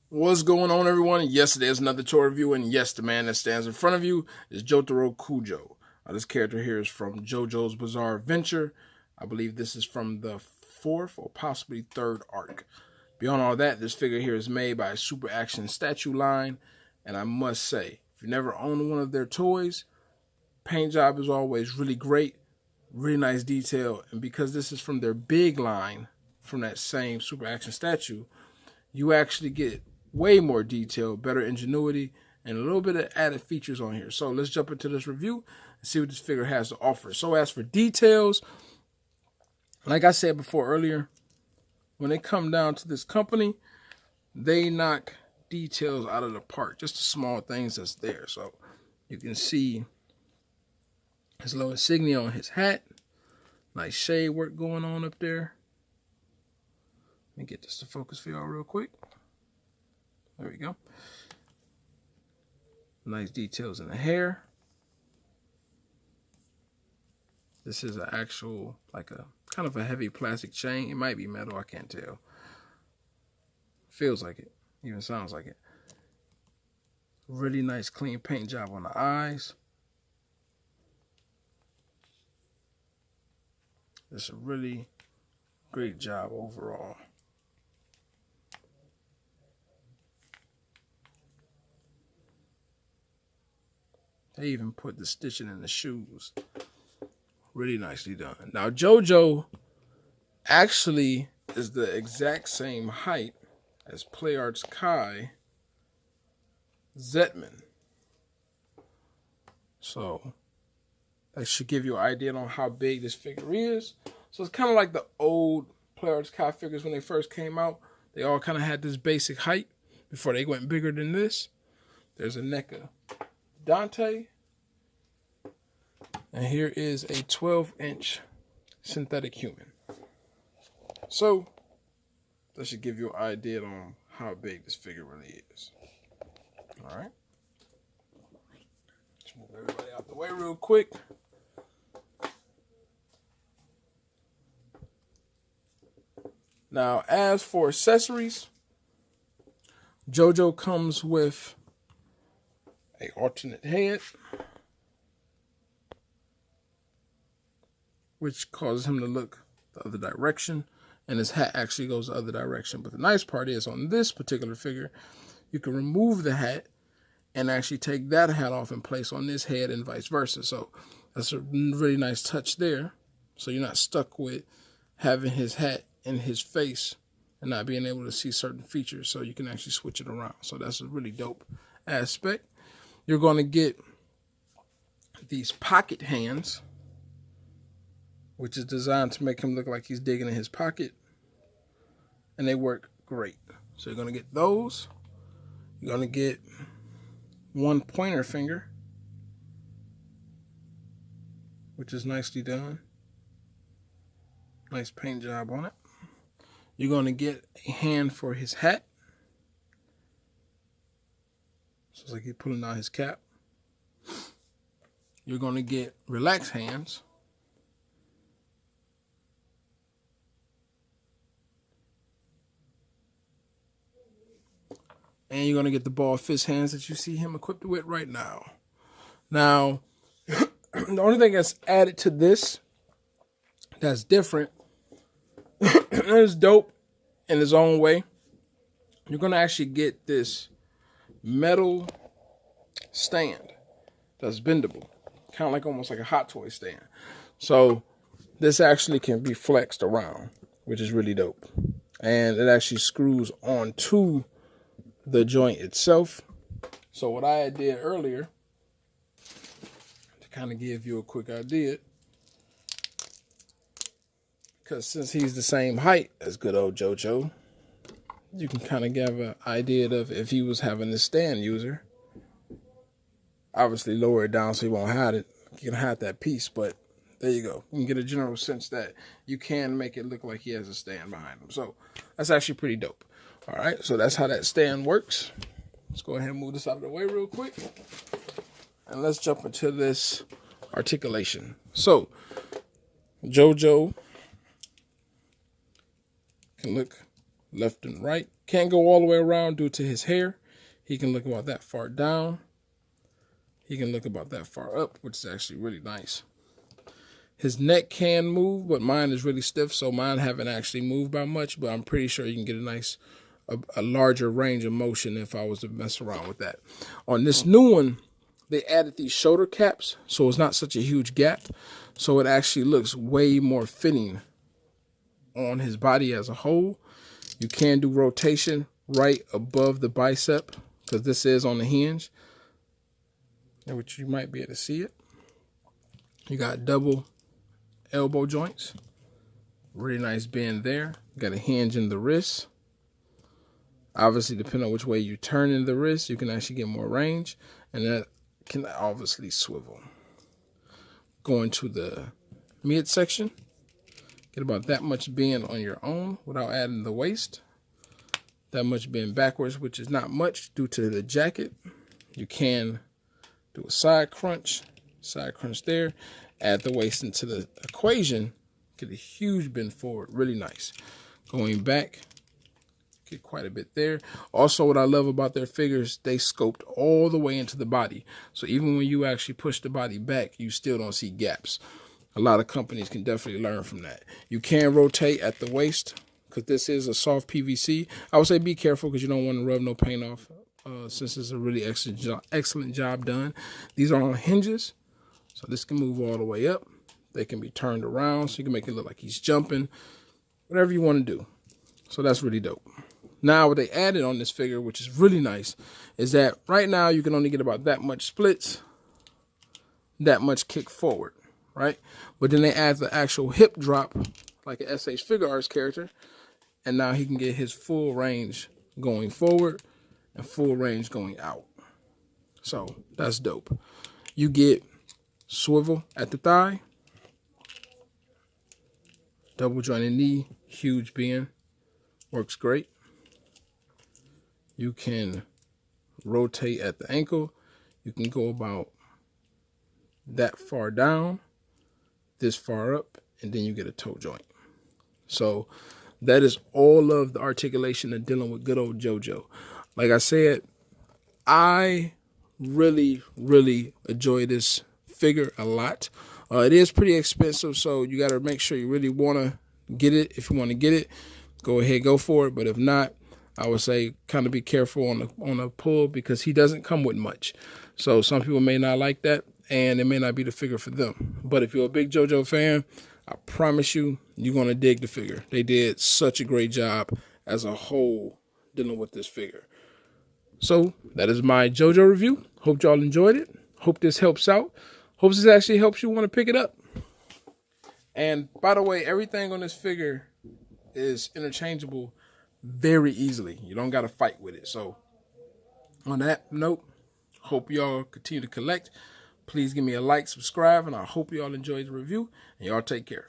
What's going on, everyone? Yes, there's another toy review, and yes, the man that stands in front of you is Jotaro Kujo. This character here is from JoJo's Bizarre Adventure. I believe this is from the fourth or possibly third arc. Beyond all that, this figure here is made by Super Action Statue Line, and I must say, if you never owned one of their toys, paint job is always really great, really nice detail, and because this is from their big line, from that same Super Action Statue, you actually get way more detail, better ingenuity, and a little bit of added features on here. So let's jump into this review and see what this figure has to offer. So as for details, like I said before earlier, when they come down to this company, they knock details out of the park, just the small things that's there. So you can see his little insignia on his hat, nice shade work going on up there. Let me get this to focus for y'all real quick. There we go. Nice details in the hair. This is an actual, like a kind of a heavy plastic chain. It might be metal, I can't tell. Feels like it, even sounds like it. Really nice clean paint job on the eyes. It's a really great job overall. They even put the stitching in the shoes. Really nicely done. Now, JoJo actually is the exact same height as PlayArt's Kai Zetman. So, that should give you an idea on how big this figure is. So, it's kind of like the old PlayArt's Kai figures when they first came out. They all kind of had this basic height before they went bigger than this. There's a NECA Dante, and here is a 12-inch synthetic human. So that should give you an idea on how big this figure really is. All right, let's move everybody out the way real quick. Now, as for accessories, JoJo comes with an alternate head, which causes him to look the other direction, and his hat actually goes the other direction. But the nice part is, on this particular figure, you can remove the hat and actually take that hat off and place on this head and vice versa. So that's a really nice touch there. So you're not stuck with having his hat in his face and not being able to see certain features. So you can actually switch it around. So that's a really dope aspect. You're going to get these pocket hands, which is designed to make him look like he's digging in his pocket. And they work great. So you're going to get those. You're going to get one pointer finger, which is nicely done. Nice paint job on it. You're going to get a hand for his hat. So it's like he's pulling out his cap. You're going to get relaxed hands. And you're going to get the ball fist hands that you see him equipped with right now. Now, the only thing that's added to this that's different and is dope in its own way, you're going to actually get this metal stand that's bendable, kind of like almost like a Hot Toy stand. So this actually can be flexed around, which is really dope. And it actually screws onto the joint itself. So what I did earlier, to kind of give you a quick idea, because since he's the same height as good old JoJo, you can kind of give an idea of if he was having this stand user. Obviously lower it down so you won't hide it. You can hide that piece, but there you go. You can get a general sense that you can make it look like he has a stand behind him. So that's actually pretty dope. All right, so that's how that stand works. Let's go ahead and move this out of the way real quick. And let's jump into this articulation. So JoJo can look left and right. Can't go all the way around due to his hair. He can look about that far down. He can look about that far up, which is actually really nice. His neck can move, but mine is really stiff, so mine haven't actually moved by much, but I'm pretty sure you can get a larger range of motion if I was to mess around with that. On this new one, they added these shoulder caps, so it's not such a huge gap, so it actually looks way more fitting on his body as a whole. You can do rotation right above the bicep, because this is on the hinge, which you might be able to see it. You got double elbow joints. Really nice bend there. You got a hinge in the wrist. Obviously, depending on which way you turn in the wrist, you can actually get more range. And that can obviously swivel. Going to the midsection. Get about that much bend on your own without adding the waist. That much bend backwards, which is not much due to the jacket. You can do a side crunch there. Add the waist into the equation. Get a huge bend forward. Really nice. Going back. Get quite a bit there. Also, what I love about their figures, they scoped all the way into the body. So even when you actually push the body back, you still don't see gaps. A lot of companies can definitely learn from that. You can rotate at the waist because this is a soft PVC. I would say be careful because you don't want to rub no paint off since it's a really excellent job done. These are on hinges. So this can move all the way up. They can be turned around so you can make it look like he's jumping. Whatever you want to do. So that's really dope. Now what they added on this figure, which is really nice, is that right now you can only get about that much splits, that much kick forward, right? But then they add the actual hip drop like an SH Figure Arts character. And now he can get his full range going forward and full range going out. So that's dope. You get swivel at the thigh, double jointed knee, huge bend, works great. You can rotate at the ankle. You can go about that far down, this far up, and then you get a toe joint. So that is all of the articulation of dealing with good old JoJo. Like I said, I really, really enjoy this figure a lot. It is pretty expensive, so you got to make sure you really want to get it. If you want to get it, go ahead, go for it. But if not, I would say kind of be careful on the pull because he doesn't come with much. So some people may not like that, and it may not be the figure for them. But if you're a big JoJo fan, I promise you, you're going to dig the figure. They did such a great job as a whole dealing with this figure. So that is my JoJo review. Hope y'all enjoyed it. Hope this helps out. Hope this actually helps you want to pick it up. And by the way, everything on this figure is interchangeable very easily. You don't got to fight with it. So on that note, hope y'all continue to collect. Please give me a like, subscribe, and I hope y'all enjoyed the review. And y'all take care.